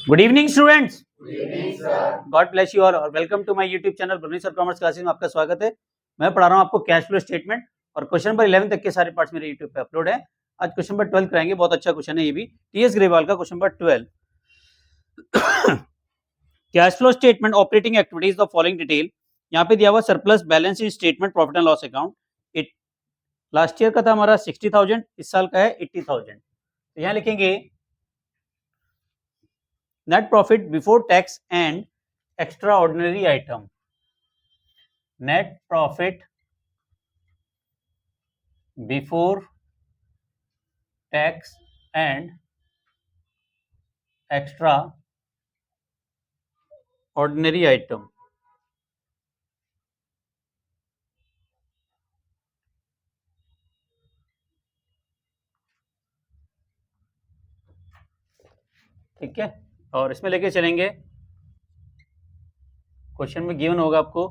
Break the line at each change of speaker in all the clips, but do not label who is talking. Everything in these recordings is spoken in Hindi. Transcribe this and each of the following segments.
Good evening students. God bless you all और welcome to my YouTube channel Brahmeshwar commerce classes में आपका स्वागत है। मैं पढ़ा रहा हूँ आपको कैश फ्लो स्टेटमेंट और क्वेश्चन नंबर 11 तक के सारे पार्ट्स मेरे यूट्यूब पे अपलोड है। आज क्वेश्चन नंबर 12 कराएंगे, बहुत अच्छा क्वेश्चन है ये भी, टीएस ग्रेवाल का question number 12। Cash flow statement operating activities the following detail. यहाँ पे दिया हुआ surplus balance in statement profit and loss account. It last year का था हमारा 60,000, इस साल का है 80,000। तो यहाँ लिखेंगे net profit before tax and extraordinary item. Net profit before tax and extraordinary item. ठीक है, और इसमें लेके चलेंगे, क्वेश्चन में गिवन होगा आपको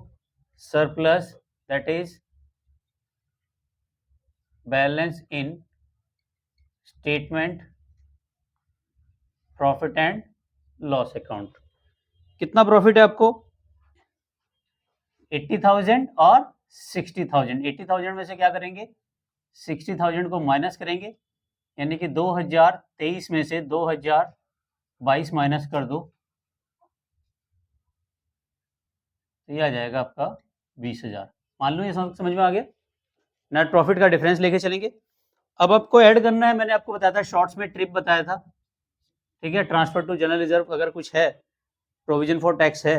surplus that is balance in statement profit and loss account. कितना प्रॉफिट है आपको? 80,000 और 60,000। 80,000 में से क्या करेंगे, 60,000 को माइनस करेंगे, यानी कि 2023 में से 2022 माइनस कर दो तो ये आ जाएगा आपका 20,000। मान लो ये समझ में आ गया। नेट प्रॉफिट का डिफरेंस लेके चलेंगे। अब आपको ऐड करना है, मैंने आपको बताया था शॉर्ट्स में, ट्रिप बताया था, ठीक है। ट्रांसफर टू जनरल रिजर्व अगर कुछ है, प्रोविजन फॉर टैक्स है,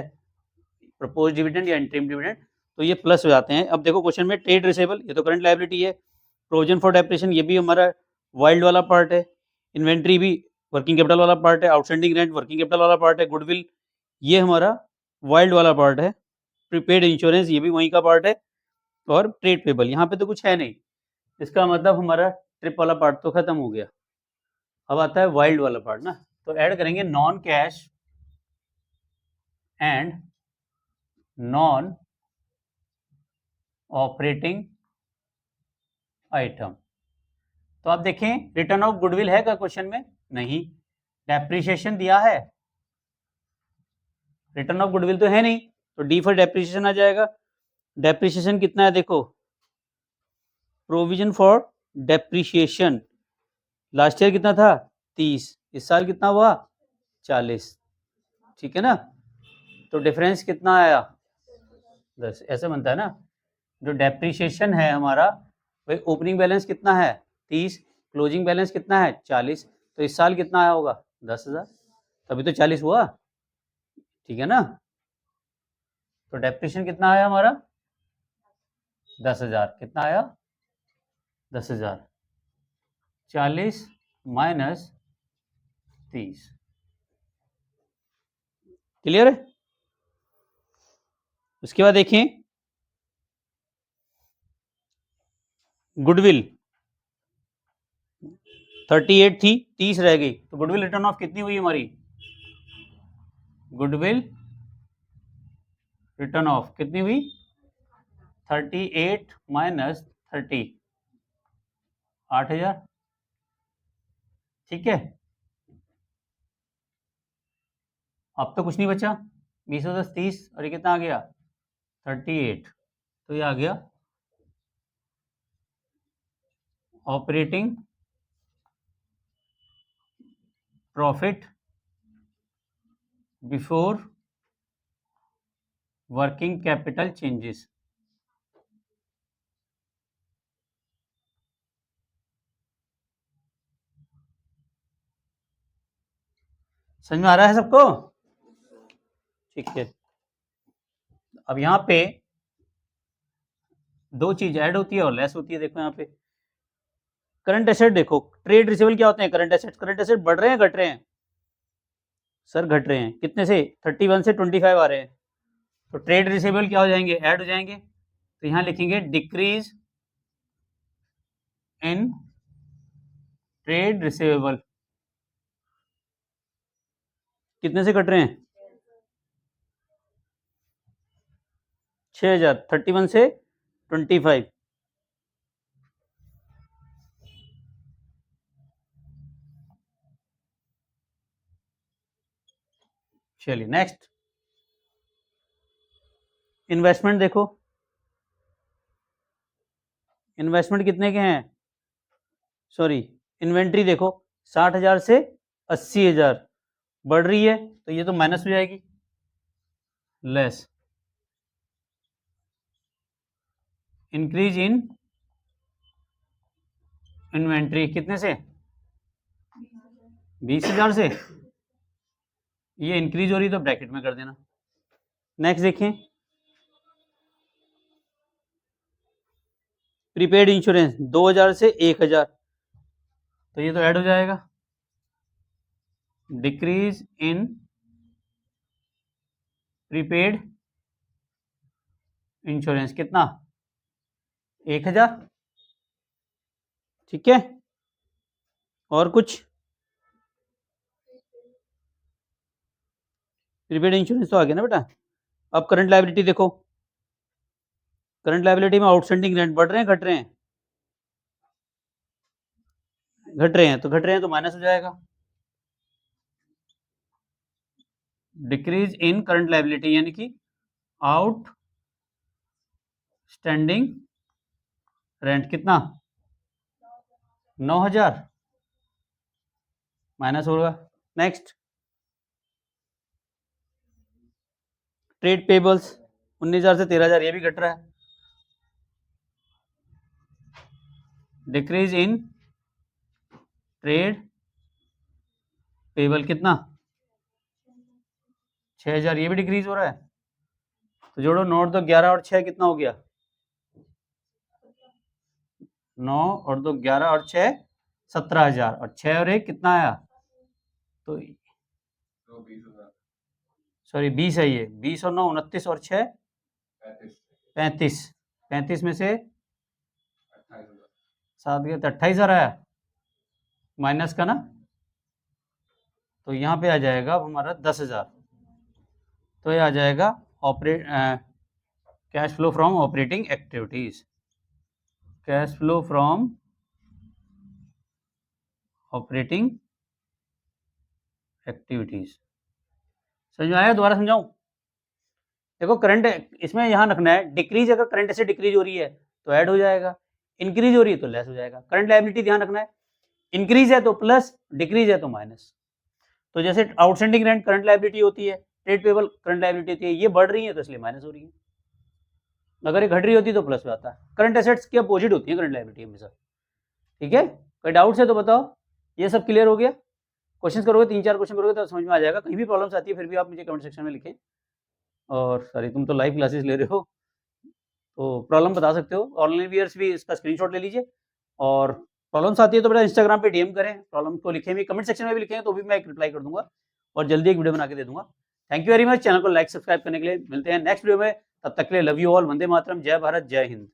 प्रपोज डिविडेंड या इंटरिम डिविडेंड, तो ये प्लस हो जाते हैं। अब देखो क्वेश्चन में ट्रेड रिसेबल, ये तो करंट लायबिलिटी है। प्रोविजन फॉर डेप्रिसिएशन, ये भी हमारा वाइल्ड वाला पार्ट है। इन्वेंट्री भी वर्किंग कैपिटल वाला पार्ट है। आउटस्टैंडिंग रेंट वर्किंग कैपिटल वाला पार्ट है। गुडविल ये हमारा वाइल्ड वाला पार्ट है। प्रीपेड इंश्योरेंस ये भी वहीं का पार्ट है। और ट्रेड पेबल यहाँ पे तो कुछ है नहीं, इसका मतलब हमारा ट्रिप वाला पार्ट तो खत्म हो गया। अब आता है वाइल्ड वाला पार्ट ना, तो ऐड करेंगे non cash and non operating item. तो आप देखें रिटर्न ऑफ गुडविल है क्या क्वेश्चन में? नहीं। डेप्रिसिएशन दिया है, रिटर्न ऑफ गुडविल तो है नहीं, तो डी फॉर डेप्रिसिएशन आ जाएगा। डेप्रिसिएशन कितना है देखो, provision for depreciation last year कितना था 30, इस साल कितना हुआ 40, ठीक है ना। तो डिफरेंस कितना आया 10, ऐसे बनता है ना। जो डेप्रिसिएशन है हमारा, भाई ओपनिंग बैलेंस कितना है 30, क्लोजिंग बैलेंस कितना है 40, तो इस साल कितना आया होगा 10,000, तभी तो 40 हुआ, ठीक है ना। तो डेप्रिसिएशन कितना आया हमारा 10,000, कितना आया 10,000, 40 माइनस 30, क्लियर है। उसके बाद देखें गुडविल 38 थी, 30 रह गई, तो गुडविल रिटर्न ऑफ कितनी हुई हमारी? गुडविल रिटर्न ऑफ कितनी हुई 38 माइनस 30, 8,000, ठीक है। अब तो कुछ नहीं बचा, 20 और 10 30, और ये कितना आ गया 38, तो ये आ गया operating profit before working capital changes. समझ में आ रहा है सबको? ठीक है। अब यहाँ पे दो चीज ऐड होती है और लेस होती है। देखो यहाँ पे करंट एसेट, देखो ट्रेड रिसीवेबल क्या होते हैं, करंट एसेट। करंट एसेट बढ़ रहे हैं घट रहे हैं? सर घट रहे हैं। कितने से? 31 से 25 आ रहे हैं, तो ट्रेड रिसीवेबल क्या हो जाएंगे, ऐड हो जाएंगे। तो यहाँ लिखेंगे डिक्रीज इन ट्रेड रिसीवेबल। कितने से कट रहे हैं? 6,000, 31 से 25। चलिए नेक्स्ट, इन्वेस्टमेंट देखो, इन्वेस्टमेंट कितने के हैं, सॉरी इन्वेंट्री देखो 60,000 से 80,000 बढ़ रही है, तो ये तो माइनस हो जाएगी, लेस इंक्रीज इन इन्वेंट्री कितने से, 20,000 से, ये इंक्रीज हो रही तो ब्रैकेट में कर देना। नेक्स्ट देखें, प्रीपेड इंश्योरेंस 2,000 से 1,000, तो ये तो ऐड हो जाएगा, डिक्रीज इन प्रीपेड इंश्योरेंस कितना, 1,000, ठीक है। और कुछ, प्रीपेड इंश्योरेंस तो आ गया ना बेटा। अब करंट लायबिलिटी देखो, करंट लायबिलिटी में आउटस्टैंडिंग रेंट बढ़ रहे हैं घट रहे हैं, घट रहे हैं, तो घट रहे हैं तो माइनस हो जाएगा, डिक्रीज इन करंट लायबिलिटी यानी कि आउट स्टैंडिंग रेंट कितना, 9,000 माइनस होगा। नेक्स्ट, ट्रेड पेबल्स 19,000 से 13,000, ये भी घट रहा है, डिक्रीज इन ट्रेड पेबल कितना, 6,000, ये भी डिक्रीज हो रहा है, तो जोड़ो 9 और 2 11 और 6 कितना हो गया, 9 और 2 11 और 6 17,000, और 6 और 1 कितना आया, तो सॉरी 20 है, ये 20 और 9 29 और 6 35, 35 में से 7 गए तो 28,000 आया माइनस का ना, तो यहाँ पे आ जाएगा अब हमारा 10,000, तो ये आ जाएगा cash flow from operating activities, cash flow from operating activities. समझ में आया, दोबारा समझाऊं, देखो करंट इसमें यहाँ रखना है, डिक्रीज अगर करंट से डिक्रीज हो रही है तो ऐड हो जाएगा, इंक्रीज हो रही है तो लेस हो जाएगा। करंट लायबिलिटी ध्यान रखना है, इंक्रीज है तो प्लस, डिक्रीज है तो माइनस। तो जैसे आउटस्टैंडिंग रेंट करंट लायबिलिटी होती है, ट्रेड पेबल करंट लायबिलिटी होती है, ये बढ़ रही है तो इसलिए माइनस हो रही है, अगर ये घट रही होती तो प्लस में आता है। करंट एसेट्स की अपोजिट होती है करंट लायबिलिटी हमेशा, ठीक है। कोई डाउट्स है तो बताओ, ये सब क्लियर हो गया, क्वेश्चन करोगे 3-4 क्वेश्चन करोगे तो समझ में आ जाएगा। कहीं भी प्रॉब्लम्स आती है फिर भी आप मुझे कमेंट सेक्शन में लिखें, और सॉरी तुम तो लाइव क्लासेस ले रहे हो तो प्रॉब्लम बता सकते हो, ऑनलाइन व्यूअर्स भी इसका स्क्रीनशॉट ले लीजिए, और प्रॉब्लम्स आती है तो बेटा इंस्टाग्राम पे डीएम करें, प्रॉब्लम को लिखें भी, कमेंट सेक्शन में भी लिखें तो भी मैं एक रिप्लाई कर दूंगा और जल्दी एक वीडियो बना के दे दूंगा। Thank you very much, channel को लाइक सब्सक्राइब करने के लिए, मिलते हैं नेक्स्ट वीडियो में, तब तक के लिए love you all, Vande Mataram, जय भारत, जय हिंद।